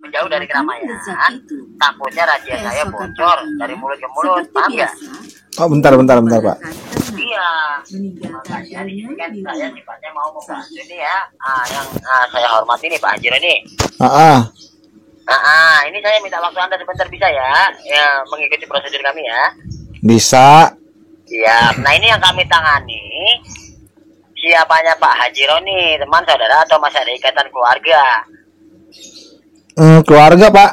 menjauh dari keramaian. Takutnya rahasia saya bocor dari mulut ke mulut, paham nggak? Oh, bentar Pak. Iya, makanya di sini kan saya sifatnya mau membantu ini ya. Yang saya hormati nih Pak Haji ini. Ini saya minta waktu Anda sebentar bisa ya? Ya, mengikuti prosedur kami ya. Bisa. Iya. Nah ini yang kami tangani. Siapanya Pak Haji Roni, teman saudara atau masih ada ikatan keluarga? Keluarga Pak.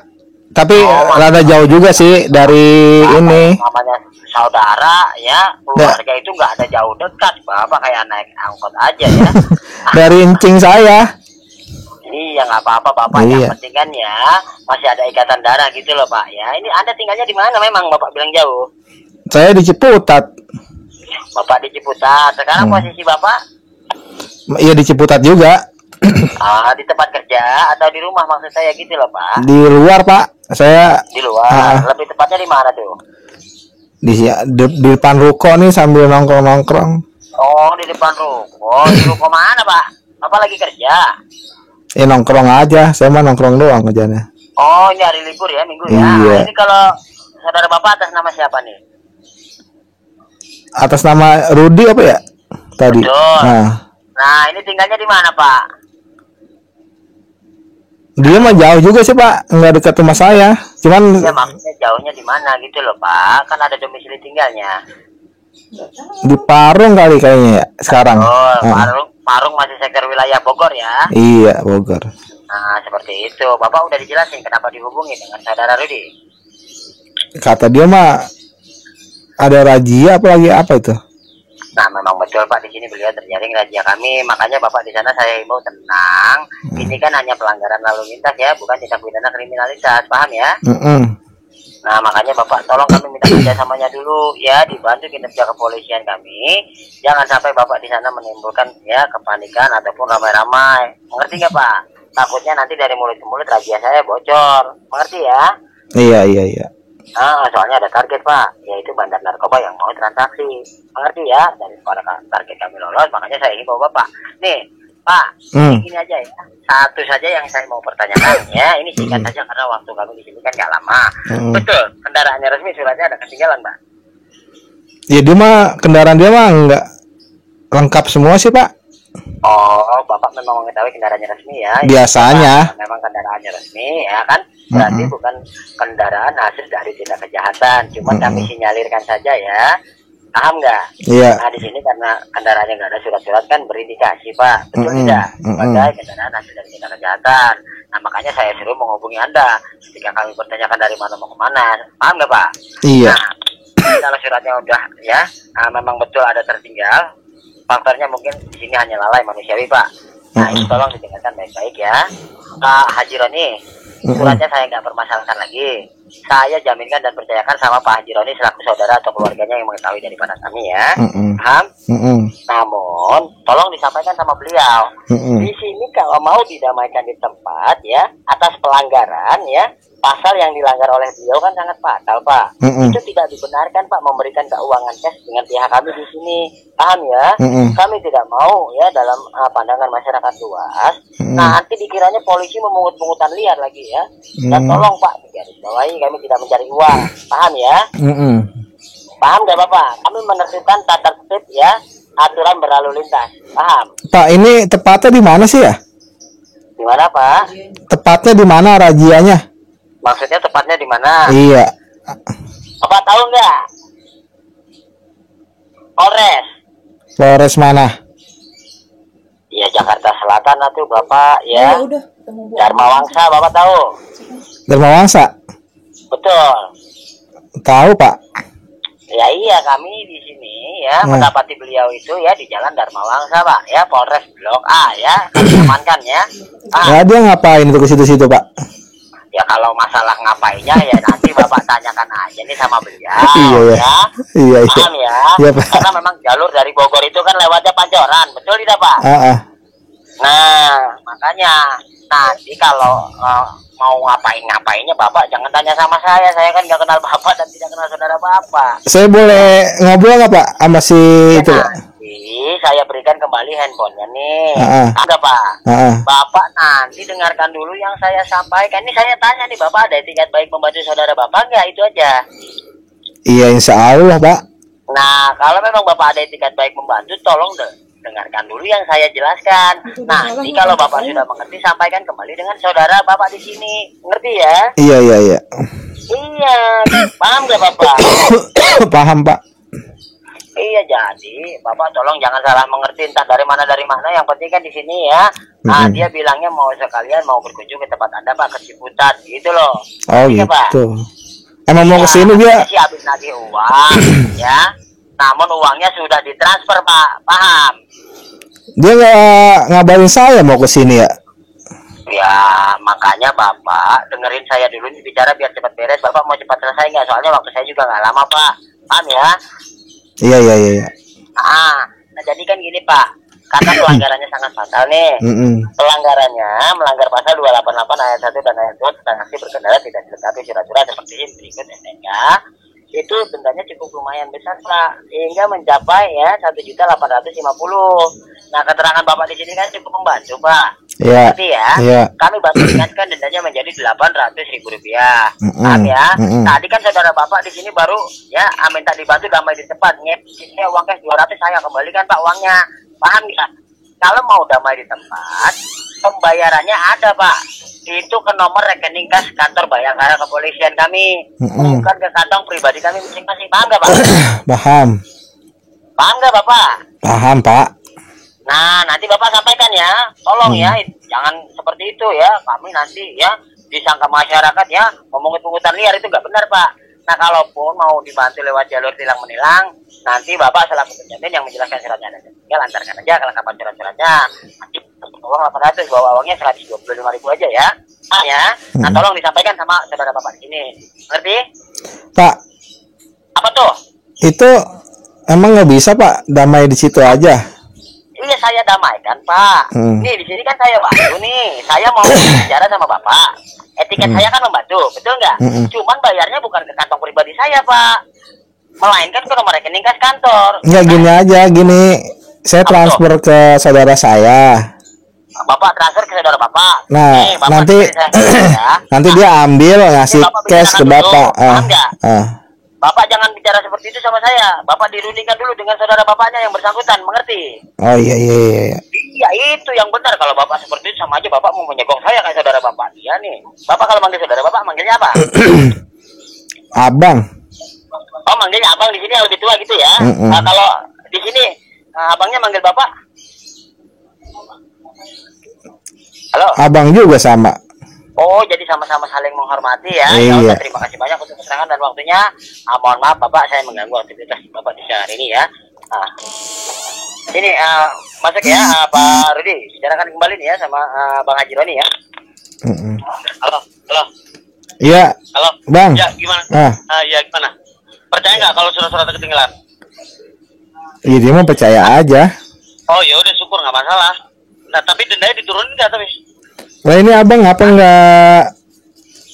Tapi rada jauh juga sih dari ini. Namanya saudara ya, keluarga itu nggak ada jauh dekat, Bapak kayak naik angkot aja ya. Dari incing saya. Iya nggak apa-apa Bapak, yang penting kan ya masih ada ikatan darah gitu loh Pak ya. Ini Anda tinggalnya di mana memang Bapak bilang jauh? Saya di Ciputat. Bapak di Ciputat. Sekarang posisi Bapak? Iya di Ciputat juga. Di tempat kerja atau di rumah maksud saya gitu loh Pak? Di luar Pak. Saya di luar. Lebih tepatnya di mana tuh? Di depan ruko nih sambil nongkrong. Oh, di depan ruko. Di ruko mana Pak? Bapak lagi kerja? Nongkrong aja. Saya mah nongkrong doang kerjanya. Oh, ini hari libur ya, minggu ya. Iya. Ini kalau saudara Bapak atas nama siapa nih? Atas nama Rudi apa ya? Tadi. Betul. Nah, ini tinggalnya di mana Pak? Dia mah jauh juga sih Pak, nggak dekat rumah saya. Cuman ya maksudnya jauhnya di mana gitu loh Pak? Kan ada domisili tinggalnya. Di Parung kali kayaknya ya sekarang. Parung masih sektor wilayah Bogor ya? Iya Bogor. Nah seperti itu. Bapak udah dijelasin kenapa dihubungi dengan saudara Rudi? Kata dia mah ada razia apa itu? Nah memang betul Pak, di sini beliau terjaring razia kami, makanya Bapak di sana saya himbau tenang. Ini kan hanya pelanggaran lalu lintas ya, bukan tindak pidana kriminalitas, paham ya? Nah makanya Bapak tolong kami minta kerjasamanya dulu ya, dibantu kinerja kepolisian kami. Jangan sampai Bapak di sana menimbulkan ya kepanikan ataupun ramai-ramai. Mengerti nggak Pak? Takutnya nanti dari mulut ke mulut razia saya bocor. Mengerti ya? Iya. Soalnya ada target Pak, yaitu bandar narkoba yang mau transaksi. Mengerti ya? Daripada target kami lolos, makanya saya himbau Bapak. Nih Pak, ini aja ya. Satu saja yang saya mau pertanyakan ya. Ini singkat saja karena waktu kami di sini kan nggak lama. Betul, kendaraannya resmi, suratnya ada ketinggalan Pak? Ya dia mah kendaraan dia mah nggak lengkap semua sih Pak. Oh, Bapak memang mengetahui kendaraannya resmi ya? Biasanya. Ya, memang kendaraannya resmi ya kan? Berarti bukan kendaraan hasil dari tindak kejahatan. Cuma kami sinyalirkan saja ya. Paham nggak? Iya. Nah di sini karena kendaraannya nggak ada surat-surat kan berindikasi Pak, betul tidak? Sebagai kendaraan hasil dari tindak kejahatan. Nah makanya saya suruh menghubungi Anda ketika kami bertanyakan dari mana mau kemana. Paham nggak Pak? Iya. Nah, kalau suratnya udah ya, memang betul ada tertinggal. Faktornya mungkin di sini hanya lalai manusiawi Pak. Nah ini tolong didengarkan baik-baik ya. Pak Haji Roni, suratnya saya nggak permasalahkan lagi. Saya jaminkan dan percayakan sama Pak Haji Roni selaku saudara atau keluarganya yang mengetahui daripada kami ya. Paham? Namun tolong disampaikan sama beliau. Di sini kalau mau didamaikan di tempat ya atas pelanggaran ya, pasal yang dilanggar oleh beliau kan sangat fatal Pak. Itu tidak dibenarkan Pak memberikan keuangan cash dengan pihak kami di sini. Paham ya? Kami tidak mau ya dalam pandangan masyarakat luas. Nah nanti dikiranya polisi memungut-pungutan liar lagi ya. Dan tolong Pak digarisbawahi, kami tidak mencari uang. Paham ya? Paham gak Bapak? Kami menertibkan tata tertib ya, aturan berlalu lintas. Paham? Pak ini tepatnya di mana sih ya? Di mana Pak? Tepatnya di mana rajianya? Maksudnya tepatnya di mana? Iya. Bapak tahu nggak? Polres mana? Ya Jakarta Selatan itu Bapak ya. Dharma Wangsa Bapak tahu? Dharma Wangsa? Betul. Tahu Pak. Ya iya kami di sini ya mendapati beliau itu ya di Jalan Dharma Wangsa Pak ya, Polres Blok A ya, kami amankan ya. Ya dia ngapain tuh ke situ-situ Pak? Ya kalau masalah ngapainnya ya nanti Bapak tanyakan aja nih sama beliau. Iya. Paham ya? Iya, karena memang jalur dari Bogor itu kan lewatnya Pancoran, betul tidak Pak? Nah makanya nanti kalau mau ngapainnya Bapak jangan tanya sama saya kan nggak kenal Bapak dan tidak kenal saudara Bapak. Saya boleh ngobrol nggak Pak sama si itu Pak? saya berikan kembali handphonenya nih. Enggak Pak? Bapak nanti dengarkan dulu yang saya sampaikan. Ini saya tanya nih, Bapak ada etikat baik membantu saudara Bapak nggak? Itu aja. Iya, insya Allah Pak. Nah, kalau memang Bapak ada etikat baik membantu, tolong dengarkan dulu yang saya jelaskan. Nanti kalau Bapak sudah mengerti, sampaikan kembali dengan saudara Bapak di sini. Ngerti ya? Iya. Iya, paham nggak Bapak? Paham Pak. Iya, jadi Bapak tolong jangan salah mengerti entah dari mana. Yang penting kan di sini ya. Nah, dia bilangnya mau sekalian mau berkunjung ke tempat Anda Pak, ke Ciputat gitu loh. Oh gitu, gitu. Pak. Emang mau kesini dia? Habis nagih uang, ya. Namun uangnya sudah ditransfer Pak, paham? Dia nggak ngabarin saya mau kesini ya? Ya, makanya Bapak dengerin saya dulu bicara biar cepat beres. Bapak mau cepat selesai nggak? Soalnya waktu saya juga nggak lama Pak, paham ya? Iya. Nah jadi kan gini Pak, karena pelanggarannya sangat fatal nih. Pelanggarannya melanggar pasal 288 ayat 1 dan ayat 2 tentang aksi berkendara tidak dilengkapi surat-surat seperti ini berikut STNK. Itu dendanya cukup lumayan besar Pak, hingga mencapai ya 1.850.000. Nah keterangan Bapak di sini kan cukup membantu Pak. Iya. Berarti ya, kami bantu ingatkan dendanya menjadi Rp800.000. Paham ya? Tadi kan saudara Bapak di sini baru ya minta dibantu damai di tempat. Ini uang cash 200 saya kembalikan Pak uangnya. Paham ya? Kalau mau damai di tempat, pembayarannya ada Pak. Itu ke nomor rekening kas kantor Bayangkara Kepolisian kami, bukan ke kantong pribadi kami masing-masing. Paham nggak Pak? Paham. Paham nggak Bapak? Paham Pak. Nah, nanti Bapak sampaikan ya, tolong ya, jangan seperti itu ya. Kami nanti ya disangka masyarakat ya memungut-pungutan liar, itu nggak benar Pak. Nah, kalaupun mau dibantu lewat jalur tilang menilang, nanti Bapak selaku penjamin yang menjelaskan suratnya ada. Tinggal antarkan aja kelengkapan surat-suratnya. Nanti uang 800, bawa uangnya 125.000 aja ya. Ya. Nah, tolong disampaikan sama saudara Bapak di sini. Ngerti? Pak. Apa tuh? Itu emang nggak bisa Pak, damai di situ aja. Iya, saya damaikan Pak. Nih di sini kan saya bantu nih. Saya mau bicara sama Bapak. Etiket saya kan membantu, betul nggak? Cuman bayarnya bukan ke kantong pribadi saya Pak, melainkan ke nomor rekening kas kantor. Nggak, gini aja, gini. Saya transfer ke saudara saya. Bapak transfer ke saudara Bapak. Nah, nih, Bapak nanti nanti dia ambil ngasih cash ke Bapak. Bapak jangan bicara seperti itu sama saya. Bapak dirundingkan dulu dengan saudara Bapaknya yang bersangkutan, mengerti? Oh iya. Iya, itu yang benar. Kalau Bapak seperti itu sama aja Bapak mau menyegong saya kayak saudara Bapak. Iya nih. Bapak kalau manggil saudara Bapak manggilnya apa? Abang. Oh, manggilnya abang di sini yang lebih tua gitu ya. Nah, kalau di sini abangnya manggil Bapak? Halo? Abang juga sama. Oh, jadi sama-sama saling menghormati ya. Iya. Terima kasih banyak untuk keterangan dan waktunya. Mohon maaf Bapak, saya mengganggu aktivitas Bapak di siang hari ini ya. Ini masuk ya Pak Rudi. Bicarakan kembali nih ya sama Bang Haji Roni ya. Halo. Iya. Halo. Bang. Ya gimana? Ya gimana? Percaya nggak kalau surat-surat ketinggalan? Iya, dia mau percaya aja. Oh ya udah, syukur, nggak masalah. Nah tapi dendanya diturunin nggak tapi? Nah ini abang ngapa nggak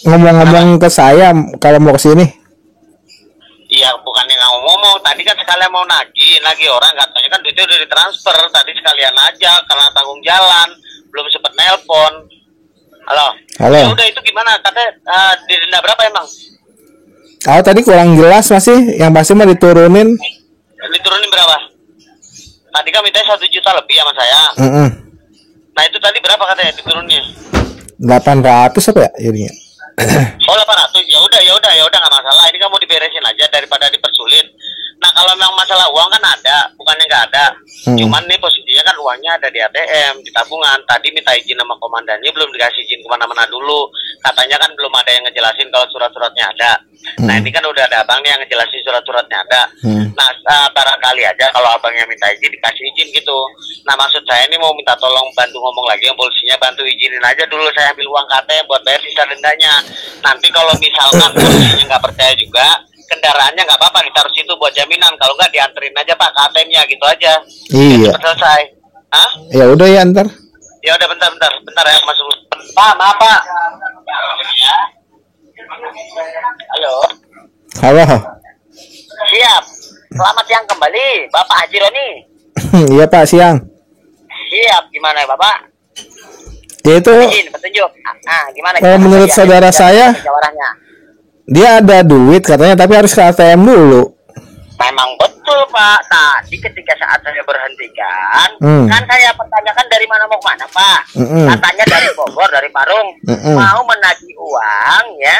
ngomong-ngomong ke saya kalau mau kesini? Iya, bukannya nggak ngomong. Tadi kan sekalian mau nagih orang, katanya kan duitnya udah ditransfer. Tadi sekalian aja karena tanggung jalan, belum sempet nelpon. Halo. Ya udah, itu gimana? Katanya didenda berapa emang? Tadi kurang jelas masih. Yang pasti mah diturunin. Diturunin berapa? Tadi kan mintanya 1 juta lebih sama saya. Nah itu tadi berapa katanya diturunnya? 800 apa ya jadinya? Oh 800, ya udah nggak masalah. Ini kamu diberesin aja daripada dipersulit. Nah kalau memang masalah uang kan ada, bukannya nggak ada. Cuman nih posisinya kan uangnya ada di ATM, di tabungan. Tadi minta izin sama komandannya, belum dikasih izin kemana-mana dulu. Katanya kan belum ada yang ngejelasin kalau surat-suratnya ada. Nah ini kan udah ada abang nih yang ngejelasin surat-suratnya ada. Nah barangkali aja kalau abangnya minta izin dikasih izin gitu. Nah maksud saya ini mau minta tolong bantu ngomong lagi yang polisinya, bantu izinin aja dulu saya ambil uang KTM buat bayar sisa dendanya. Nanti kalau misalkan polisinya nggak percaya juga, kendaraannya nggak apa-apa ditaruh situ buat jaminan. Kalau nggak dianterin aja Pak ke ATM-nya gitu aja. Iya. Selesai. Ya udah ya, antar. Ya udah, bentar ya masuk. Pak, maaf Pak. Halo. Siap. Selamat siang kembali, Bapak Haji Roni. Iya Pak, siang. Siap, gimana Bapak? Ya itu Izin, petunjuk. Gimana? menurut saudara saya, musyawarahnya? dia ada duit katanya tapi harus ke ATM dulu. Memang betul Pak. Tadi ketika saat saya berhentikan, kan saya pertanyakan dari mana mau kemana Pak? Katanya dari Bogor, dari Parung, mau menagih uang ya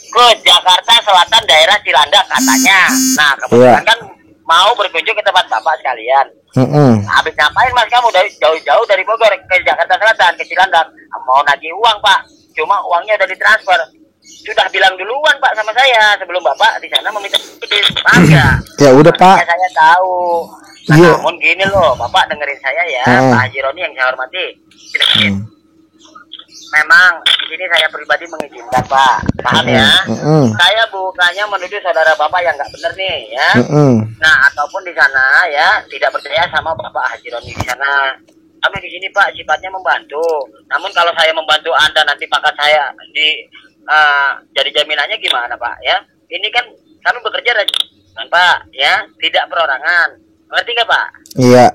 ke Jakarta Selatan daerah Cilandak katanya. Nah kebetulan kan mau berkunjung ke tempat Bapak sekalian. Habis ngapain Mas kamu dari jauh-jauh dari Bogor ke Jakarta Selatan ke Cilandak? Mau nagih uang Pak, cuma uangnya udah ditransfer. Sudah bilang duluan Pak sama saya sebelum Bapak di sana meminta izin. Paham ya? Ya udah Pak. Saya tahu. Nah, namun gini loh, Bapak dengerin saya ya, Pak Haji Roni yang saya hormati. Memang di sini saya pribadi mengizinkan Pak, paham ya? Saya bukannya menuduh saudara Bapak yang nggak benar nih ya. Nah ataupun di sana ya tidak percaya sama Bapak Haji Roni di sana. Kami di sini Pak sifatnya membantu. Namun kalau saya membantu Anda nanti pangkat saya jadi jaminannya gimana Pak ya? Ini kan kami bekerja kan Pak ya, tidak perorangan. Ngerti nggak Pak? Iya.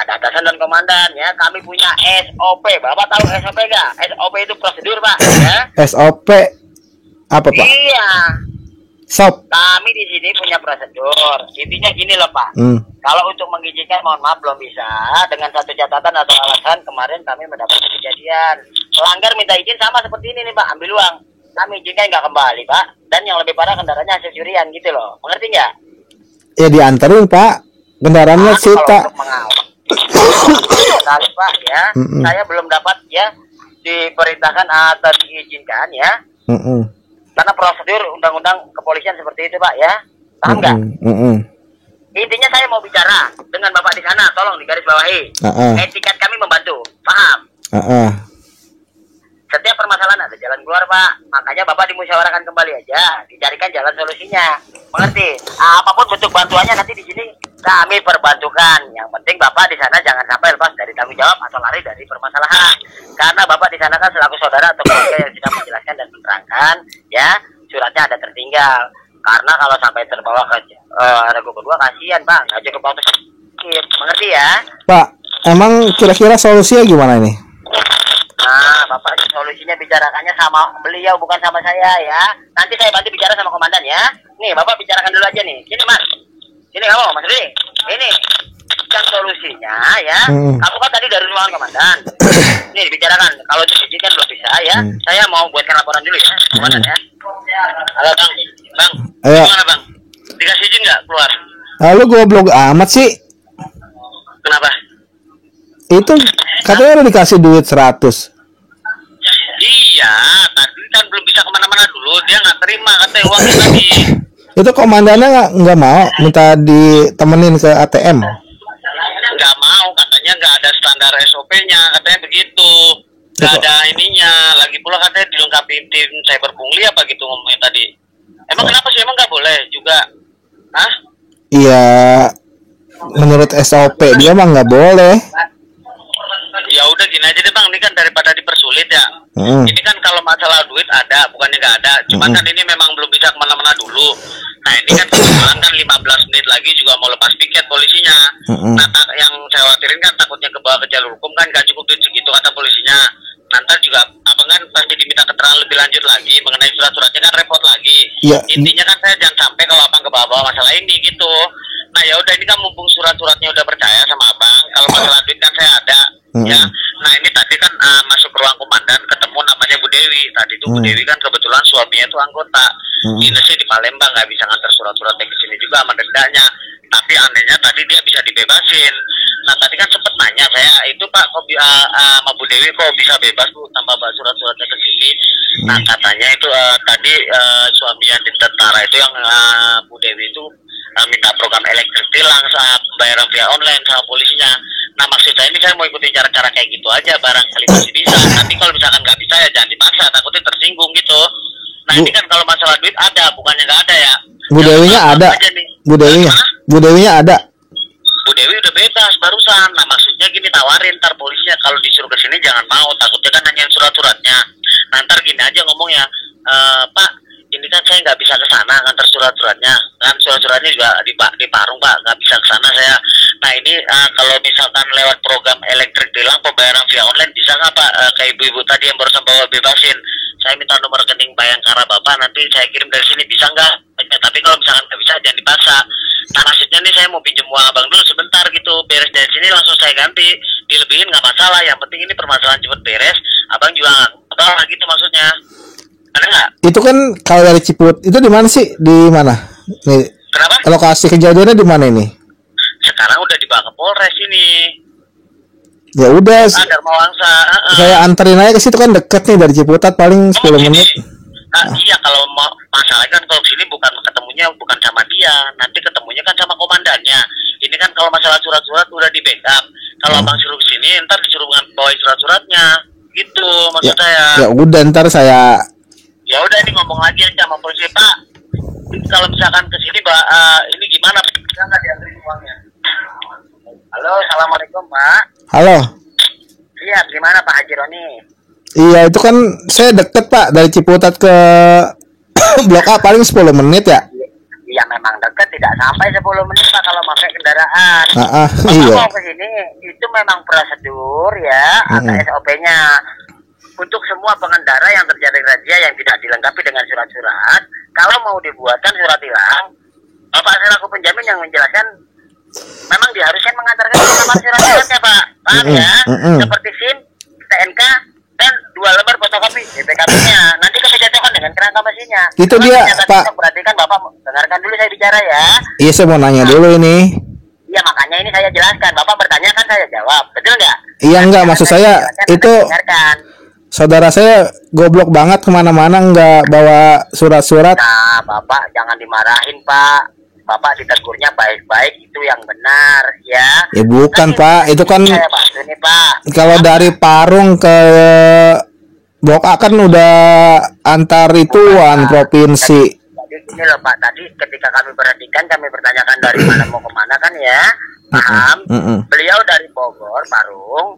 Ada atasan dan komandan ya. Kami punya SOP. Bapak tahu SOP nggak? SOP itu prosedur Pak ya. SOP apa Pak? Iya. SOP. Kami di sini punya prosedur. Intinya gini loh Pak. Kalau untuk mengizinkan mohon maaf belum bisa. Dengan satu catatan atau alasan kemarin kami mendapat kejadian. Pelanggar minta izin sama seperti ini nih Pak. Ambil uang. Kami izinkan nggak kembali Pak. Dan yang lebih parah kendaraannya hasil curian gitu loh. Mengerti nggak? Ya diantarin Pak. Kendaraannya sita. Kali Pak ya. Saya belum dapat ya diperintahkan atau diizinkan ya. Karena prosedur undang-undang kepolisian seperti itu Pak ya. Paham nggak? Intinya saya mau bicara dengan Bapak di sana. Tolong digarisbawahi. Etikat kami membantu. Paham? Setiap permasalahan ada jalan keluar Pak. Makanya Bapak dimusyawarahkan kembali aja, dicarikan jalan solusinya. Mengerti? Apapun bentuk bantuannya nanti di sini kami perbantukan. Yang penting Bapak di sana jangan sampai lepas dari tanggung jawab atau lari dari permasalahan. Karena Bapak di sana kan selaku saudara atau keluarga yang sudah menjelaskan dan menerangkan, ya suratnya ada tertinggal. Karena kalau sampai terbawa ke regu kedua kasihan Pak, nggak cukup waktu sedikit. Mengerti ya? Pak, emang kira-kira solusinya gimana ini? Nah, Bapak solusinya bicarakannya sama beliau bukan sama saya ya. Nanti saya bantu bicara sama komandan ya. Nih, Bapak bicarakan dulu aja nih. Sini Mas. Sini kamu, Mas Rudi. Ini yang solusinya ya. Kamu kan tadi dari ruangan komandan. Nih dibicarakan. Kalau itu izin kan belum bisa ya. Saya mau buatkan laporan dulu ya, komandan ya. Halo Bang. Bang. Gimana Bang? Dikasih izin nggak keluar? Lalu goblok amat sih. Kenapa? Itu katanya udah dikasih duit 100. Iya, tadi kan belum bisa kemana-mana dulu. Dia nggak terima katanya uangnya tadi. Itu komandannya nggak mau minta ditemenin ke ATM. Nggak mau, katanya nggak ada standar SOP-nya, katanya begitu. Nggak ada ininya. Lagi pula katanya dilengkapi tim cyber pungli apa gitu ngomongnya tadi. Emang kenapa sih? Emang nggak boleh juga? Hah? Iya, menurut SOP dia mah nggak boleh. Ya udah gini aja deh Bang, ini kan daripada dipersulit ya. Ini kan kalau masalah duit ada, bukannya nggak ada. Cuma kan ini memang belum bisa kemana-mana dulu. Nah ini kan kebetulan kan 15 menit lagi juga mau lepas piket polisinya. Nah yang saya khawatirin kan takutnya kebawa ke jalur hukum kan nggak cukup duit segitu kata polisinya. Nanti juga apa kan pasti diminta keterangan lebih lanjut lagi mengenai surat-suratnya kan repot lagi. Intinya kan saya jangan sampai kalau abang kebawa-bawa masalah ini gitu. Nah ya udah ini kan mumpung surat-suratnya udah percaya sama abang, kalau masalah duit kan saya ada. Ya, nah ini tadi kan masuk ke ruang komandan ketemu namanya Bu Dewi. Tadi itu Bu Dewi kan kebetulan suaminya itu anggota dinasnya di Palembang, nggak bisa nganter surat-suratnya ke sini juga sama dendanya. Tapi anehnya tadi dia bisa dibebasin. Nah tadi kan sempet nanya saya itu Pak kok sama Bu Dewi kok bisa bebas Bu tanpa bawa surat-suratnya ke sini. Nah katanya itu tadi suaminya di tentara itu yang Bu Dewi itu minta program elektrik tilang saat pembayaran via online sama polisinya. Nah maksud saya ini saya mau ikutin cara-cara kayak gitu aja, barangkali masih bisa. Nanti kalau misalkan nggak bisa ya jangan dipaksa, takutnya tersinggung gitu. Nah ini kan kalau masalah duit ada, bukannya nggak ada ya. Bu Dewinya ada. Bu Dewinya ada. Bu Dewi udah bebas barusan. Nah maksudnya gini, tawarin ntar polisinya kalau disuruh ke sini jangan mau, takutnya kan nanyain surat-suratnya. Nah ntar gini aja ngomongnya, Pak ini kan saya nggak bisa ke sana ngantar surat-suratnya, kan surat-suratnya juga di Parung Pak, nggak bisa ke sana saya. ini kalau misalkan lewat program elektrik tilang pembayaran via online bisa nggak Pak? Kayak ibu-ibu tadi yang barusan bawa bebasin. Saya minta nomor rekening Bayangkara Bapak, nanti saya kirim dari sini, bisa nggak? Tapi kalau misalkan nggak bisa jangan dipaksa. Nah maksudnya nih saya mau pinjam uang abang dulu sebentar gitu, beres dari sini langsung saya ganti, dilebihin nggak masalah. Yang penting ini permasalahan cepet beres, abang juga apa gitu maksudnya. Ada nggak? Itu kan kalau dari Ciput itu di mana sih? Di mana? Nih, Kenapa? lokasi kejadiannya di mana ini? Sekarang udah dibawa ke Polres ini. Ya udah, Ada Mawangsa. saya anterin aja ke situ, kan deket nih dari Ciputat, paling 10 menit. Iya, kalau masalahnya kan kalau sini bukan ketemunya bukan sama dia, nanti ketemunya kan sama komandannya. Ini kan kalau masalah surat-surat udah di backup. Kalau abang suruh sini, ntar disuruh bawa surat-suratnya. Gitu maksud saya. Ya udah, ntar saya. Ya udah, ini ngomong lagi aja sama polisi, Pak. Kalau misalkan ke sini, Pak, ini gimana? Bisa nggak diantri uangnya? Halo, assalamualaikum, Pak. Halo. Iya, gimana Pak Haji Roni? Iya, itu kan saya deket Pak, dari Ciputat ke Blok A paling 10 menit ya. Iya, memang dekat, tidak sampai 10 menit Pak kalau pakai kendaraan. Iya. Mau ke sini itu memang prosedur ya, ada SOP-nya. Untuk semua pengendara yang terjaring razia yang tidak dilengkapi dengan surat-surat, kalau mau dibuatkan surat tilang, Bapak selaku penjamin yang menjelaskan memang diharuskan mengantarkan nomor surat-suratnya Pak. Paham ya? Seperti SIM, STNK, dan 2 lembar fotokopi BPKB-nya. Nanti kita jatuhkan dengan kerangka mesinnya. Itu dia Pak. Berarti kan Bapak dengarkan dulu saya bicara ya. Iya, saya mau nanya dulu ini. Iya, makanya ini saya jelaskan. Bapak bertanya kan saya jawab. Betul nggak? Iya, enggak, maksud saya itu saudara saya goblok banget, kemana-mana nggak bawa surat-surat. Nah, Bapak jangan dimarahin Pak. Bapak ditegurnya baik-baik, itu yang benar ya. Ya bukan Pak, itu kan saya bantu nih Pak. Kalau dari Parung ke Blok A kan udah antar ituan provinsi. Jadi gini loh Pak, tadi ketika kami perhatikan, kami bertanyakan dari mana mau kemana kan ya. Paham? Beliau dari Bogor, Parung,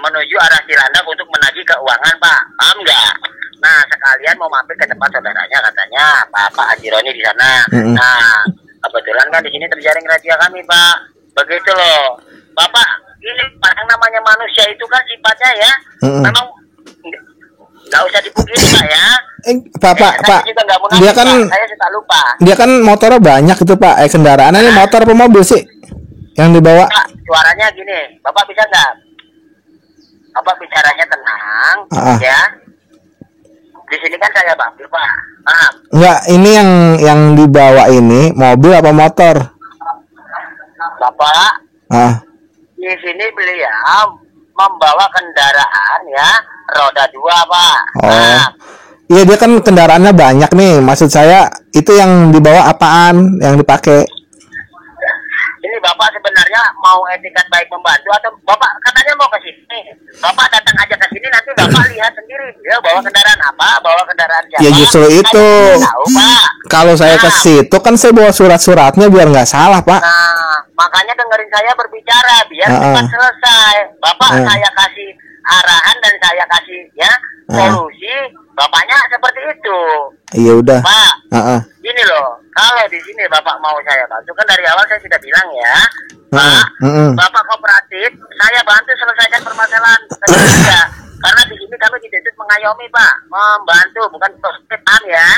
menuju arah Cilandak untuk menagih keuangan Pak. Paham nggak? Nah, sekalian mau mampir ke tempat saudaranya katanya, Pak Haji Roni di sana. Nah, kebetulan kan di sini terjaring razia kami Pak. Begitu loh. Bapak, ini yang namanya manusia itu kan sifatnya ya, memang nggak usah dipungkiri Pak ya. Pak, dia kan Pak. Saya suka lupa. Dia kan motornya banyak itu Pak. Kendaraannya ini motor apa mobil sih yang dibawa? Pak, suaranya gini, Bapak bisa nggak? Bapak bicaranya tenang, ya. Di sini kan saya bantu Pak. Paham? Enggak, ini yang dibawa ini mobil apa motor? Bapak, di sini beliau membawa kendaraan ya, roda 2 Pak. Iya, dia kan kendaraannya banyak nih. Maksud saya itu yang dibawa apaan yang dipakai? Ini Bapak sebenarnya mau etikat baik membantu atau Bapak katanya mau ke sini? Bapak datang aja ke sini, nanti Bapak lihat sendiri dia bawa kendaraan apa, bawa kendaraan siapa. Ya justru itu. Tahu, Pak. Kalau saya ke situ kan saya bawa surat-suratnya biar nggak salah Pak. Nah, makanya dengerin saya berbicara biar cepat selesai. Bapak saya kasih arahan dan saya kasih ya solusi. Bapaknya seperti itu. Iya udah. Pak, ini loh, kalau di sini Bapak mau saya bantu, kan dari awal saya sudah bilang ya, Pak, Bapak kooperatif, saya bantu selesaikan permasalahan kita. Karena di sini kami dituntut mengayomi Pak, membantu, bukan paham ya.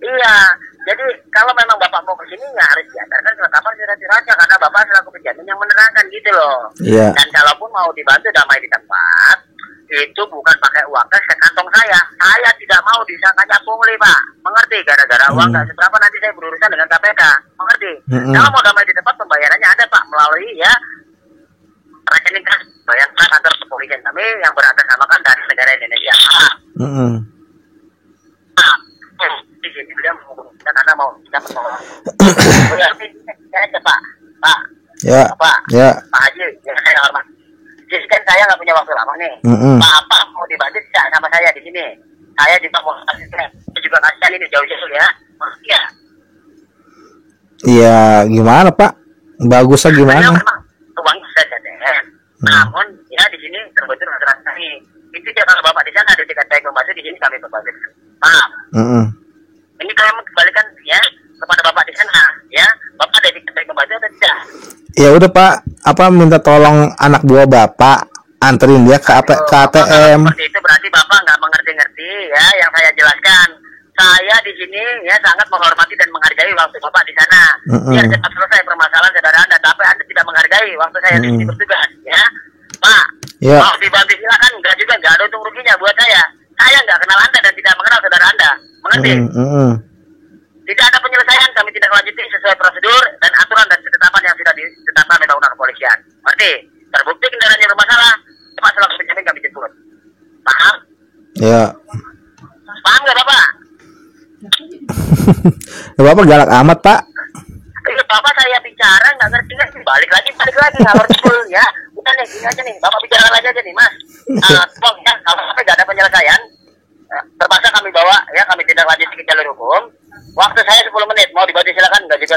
Iya, jadi kalau memang Bapak mau ke sini ya harus diantarkan kelengkapan surat-suratnya, karena Bapak selaku penjamin yang menerangkan gitu loh. Iya. Dan kalaupun mau dibantu damai di tempat, itu bukan pakai uang cash ke kantong saya. Saya tidak mau disangkanya pungli Pak. Mengerti? Gara-gara uang nggak seberapa nanti saya berurusan dengan KPK. Mengerti? Kalau mau damai di tempat, pembayarannya ada Pak, melalui ya rekening kas bayar kantor kepolisian kami yang beratasnamakan dari negara Indonesia. Di sini beliau menghubungkan karena mau kita pertolongan. Pak, Pak, ya, Pak, ya, Pak Haji, yang saya hormat. Jadi kan saya nggak punya waktu lama nih. Pak mau dibantu tidak sama saya di sini. Saya juga mau kasih saya juga kasihan ini jauh-jauh ya. Iya. Iya, gimana Pak? Bagusnya gimana? Memang uang sudah CTM. Namun ya di sini terbentur aturan kami. Itu dia kalau Bapak di sana ada tiket baik membantu, di sini kami membantu. Paham? Ini kami kembalikan ya kepada Bapak di sana ya. Bapak ada tiket baik membantu atau tidak? Ya udah Pak, apa minta tolong anak buah Bapak anterin dia ke ATM. Seperti itu berarti Bapak nggak mengerti-ngerti ya yang saya jelaskan. Saya di sini ya sangat menghormati dan menghargai waktu Bapak di sana. Biar cepat selesai permasalahan saudara Anda, tapi Anda tidak menghargai waktu saya di sini bertugas, ya. Pak, mau dibantu silakan, enggak juga, enggak ada untung ruginya buat saya. Saya nggak kenal Anda dan tidak mengenal saudara Anda, mengerti? Tidak ada penyelesaian, kami tidak lanjuti sesuai prosedur dan aturan dan ketetapan yang sudah ditetapkan oleh undang-undang kepolisian. Mengerti? Terbukti kendaraannya bermasalah, Bapak selaku penjamin kami jemput. Paham? Ya. Paham nggak Bapak? Bapak galak amat Pak. Iya Bapak saya bicara nggak ngerti, balik lagi nggak ngerti full ya. Udah nih gini aja nih, Bapak bicara lagi aja nih Mas. Tolong ya, kalau sampai nggak ada penyelesaian, terpaksa kami bawa ya, kami tindak lanjuti ke jalur hukum. Waktu saya 10 menit, mau dibantu silakan, nggak juga.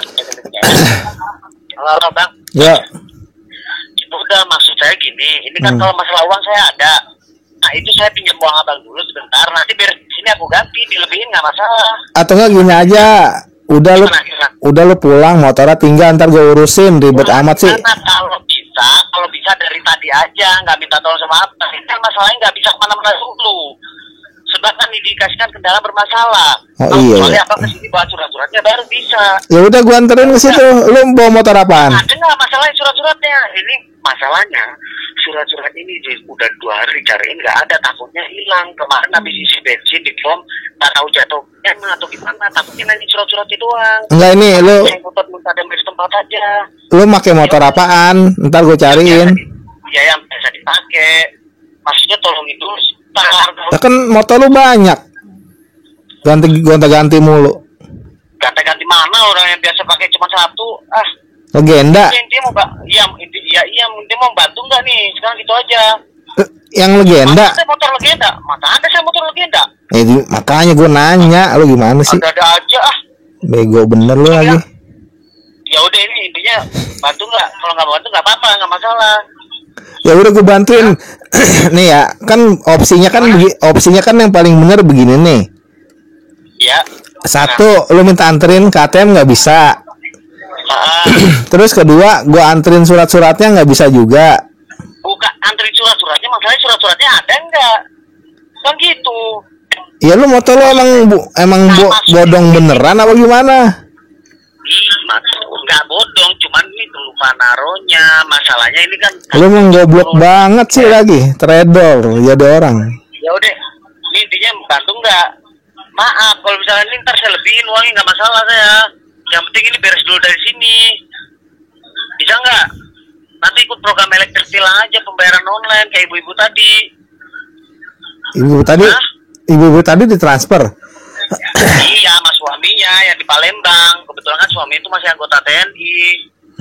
Halo Bang. Ya. Udah, maksud saya gini, ini kan kalau masalah uang saya ada. Nah itu saya pinjam uang abang dulu sebentar, nanti biar sini aku ganti, dilebihin nggak masalah. Atau nggak gini aja, udah lu pulang, motornya tinggal, ntar gue urusin, ribet amat sih. Kalau bisa dari tadi aja, nggak minta tolong sama apa. Ini kan masalahnya nggak bisa kemana-mana dulu. Sebab kan dikasihkan kendala bermasalah. Oh iya. Soalnya apa kesini bawa surat-suratnya baru bisa. Ya udah gua anterin ke situ. Lu bawa motor apaan? Ada nggak masalahnya surat-suratnya? Ini masalahnya surat-surat ini udah 2 hari cariin nggak ada, takutnya hilang. Kemarin habis isi bensin di pom, nggak tahu jatuhnya atau gimana. Takutnya nanti surat-suratnya doang. Enggak, ini lu. Saya muter-muter dan beri tempat aja. Lu pakai motor apaan? Ntar gue cariin. Ya yang biasa dipakai. Maksudnya tolongin dulu. Ya kan motor lu banyak. Ganti mulu. Ganti mana, orang yang biasa pakai cuma 1. Legenda. Dia mau dia mau bantu nggak nih? Sekarang gitu aja. Yang legenda. Ada motor legenda. Ada saya motor legenda. Makanya gue nanya, lu gimana sih? Ada aja Bego bener lu lagi. Ya udah, ini intinya bantu nggak? Kalau nggak bantu nggak apa-apa, nggak masalah. Ya udah gue bantuin. Nih ya, kan opsinya kan yang paling bener begini nih. Ya. 1, lu minta anterin ke ATM nggak bisa. Terus kedua, gue anterin surat-suratnya nggak bisa juga. Bukan anterin surat-suratnya, masalahnya surat-suratnya ada nggak? Kan gitu. Ya lu motor lu emang bodong beneran apa gimana? Nggak bodong, cuman ini lupa naruhnya. Masalahnya ini kan. Lu menggoblok banget sih lagi, trader jadi orang. Ya udah, ini intinya bantu nggak? Maaf, kalau misalnya ini ntar saya lebihin uangnya nggak masalah saya. Yang penting ini beres dulu dari sini. Bisa nggak? Nanti ikut program elektrik tilang aja, pembayaran online kayak ibu-ibu tadi. Ibu-ibu tadi ditransfer. Iya, sama suaminya yang di Palembang. Kebetulan kan suami itu masih anggota TNI.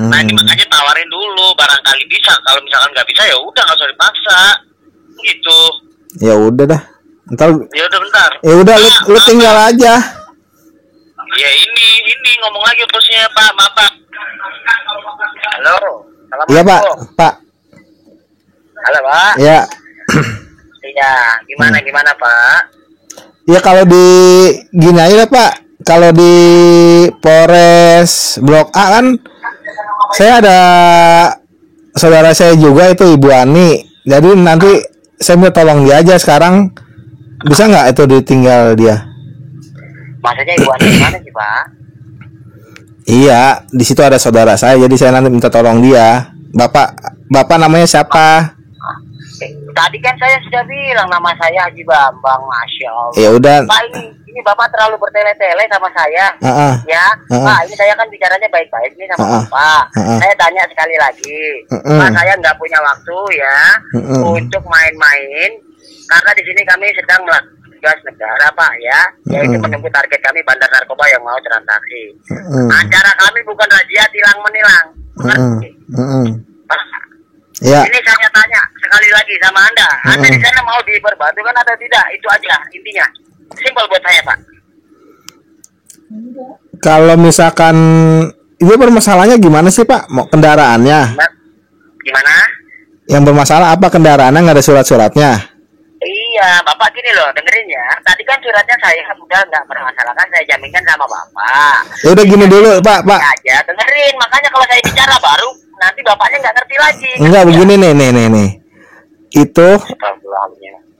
Nah ini makanya tawarin dulu, barangkali bisa. Kalau misalkan nggak bisa ya udah, nggak usah dipaksa. Gitu. Ya udah dah. Ya udah bentar. Ya udah, lu tinggal aja. Ya ini ngomong lagi bosnya Pak, maaf Pak. Halo. Iya Pak. Halo Pak. Ya. Iya, gimana Pak? Ya kalau di gini aja Pak. Kalau di Polres Blok A kan saya ada saudara saya juga itu Ibu Ani. Jadi nanti saya minta tolong dia aja sekarang. Bisa nggak itu ditinggal dia? Maksudnya Ibu Ani gimana sih Pak? Iya, di situ ada saudara saya. Jadi saya nanti minta tolong dia. Bapak namanya siapa? Tadi kan saya sudah bilang nama saya Haji Bambang, Masya Allah. Ya udah. Pak, ini Bapak terlalu bertele-tele sama saya. Ya, Pak, ini saya kan bicaranya baik-baik nih sama Bapak. Saya tanya sekali lagi, Pak, saya nggak punya waktu ya untuk main-main, karena di sini kami sedang melakukan tugas negara Pak ya, yaitu menunggu target kami bandar narkoba yang mau transaksi. Acara kami bukan razia tilang menilang. Pak, ya. Ini saya tanya sekali lagi sama Anda. Anda di sana mau diperbantukan atau tidak? Itu aja intinya. Simpel buat saya Pak. Kalau misalkan itu bermasalahnya gimana sih Pak? Mau kendaraannya? Gimana? Yang bermasalah apa kendaraannya, nggak ada surat-suratnya? Iya, Bapak gini loh, dengerin ya. Tadi kan suratnya saya udah nggak bermasalahkan, saya jaminkan sama Bapak. Ya udah gini dulu Pak. Aja dengerin, makanya kalau saya bicara baru nanti bapaknya nggak ngerti lagi. Enggak, begini nih. Itu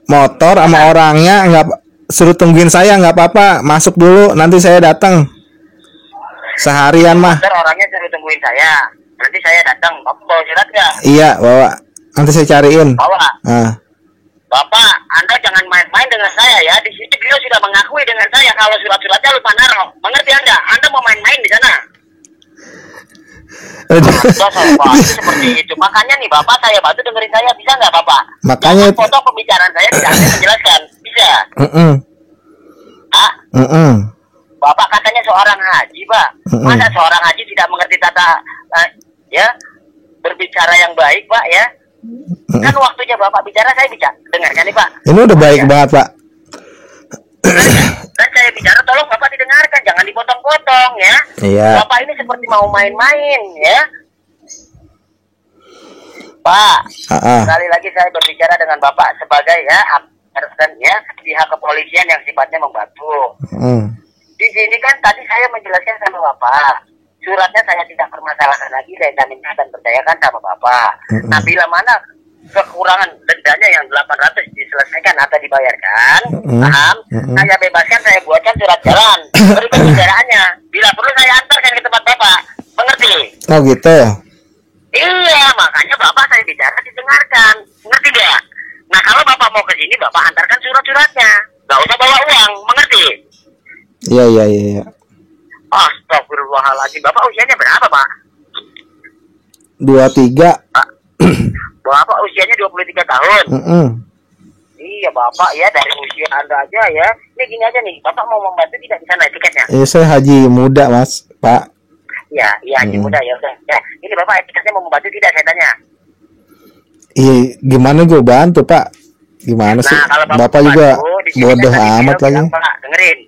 motor sama orangnya nggak suruh tungguin saya, nggak apa-apa, masuk dulu nanti saya datang. Seharian mah. Motor orangnya suruh tungguin saya, nanti saya datang. Bapak bawa surat nggak? Iya, bawa. Nanti saya cariin. Bawa. Ah. Bapak, Anda jangan main-main dengan saya ya. Di sini beliau sudah mengakui dengan saya kalau surat-suratnya lupa naruh. Mengerti Anda? Anda mau main-main di sana. Bapak, seperti itu. Makanya nih Bapak, saya bantu dengerin saya, bisa nggak Bapak? Makanya jangan foto pembicaraan saya tidak saya menjelaskan, bisa? Bapak katanya seorang haji, Pak. Masa seorang haji tidak mengerti tata ya berbicara yang baik, Pak ya? Kan waktunya Bapak bicara, saya bicara. Dengarkan nih Pak. Ini udah baik banget Pak. Dan saya bicara, tolong Bapak didengarkan, jangan dipotong-potong ya. Iya. Bapak ini seperti mau main-main ya. Pak, sekali lagi saya berbicara dengan Bapak sebagai ya pihak kepolisian yang sifatnya membantu. Di sini kan tadi saya menjelaskan sama Bapak, suratnya saya tidak permasalahkan lagi, saya minta dan percayakan sama Bapak. Nah, bila mana kekurangan dendanya yang 800 diselesaikan atau dibayarkan, paham? Saya bebaskan, saya buatkan surat jalan, berikan kendaraannya. Bila perlu saya antarkan ke tempat Bapak, mengerti? Oh gitu. Iya, makanya Bapak saya bicara didengarkan, ngerti gak? Nah, kalau Bapak mau ke sini, Bapak antarkan surat-suratnya, nggak usah bawa uang, mengerti? Iya. Astagfirullahaladzim, Bapak usianya berapa Pak? 23. Bapak usianya 23 tahun. Iya Bapak ya, dari usia Anda aja ya. Ini gini aja nih, Bapak mau membantu tidak di sana tiketnya? Iya, saya haji muda Mas, Pak. Iya, haji muda ya udah. Ya, ini Bapak tiketnya mau membantu tidak, saya tanya. Iya, gimana gue bantu Pak? Gimana sih? Nah, kalau Bapak juga bodoh amat lagi. Pak, dengerin.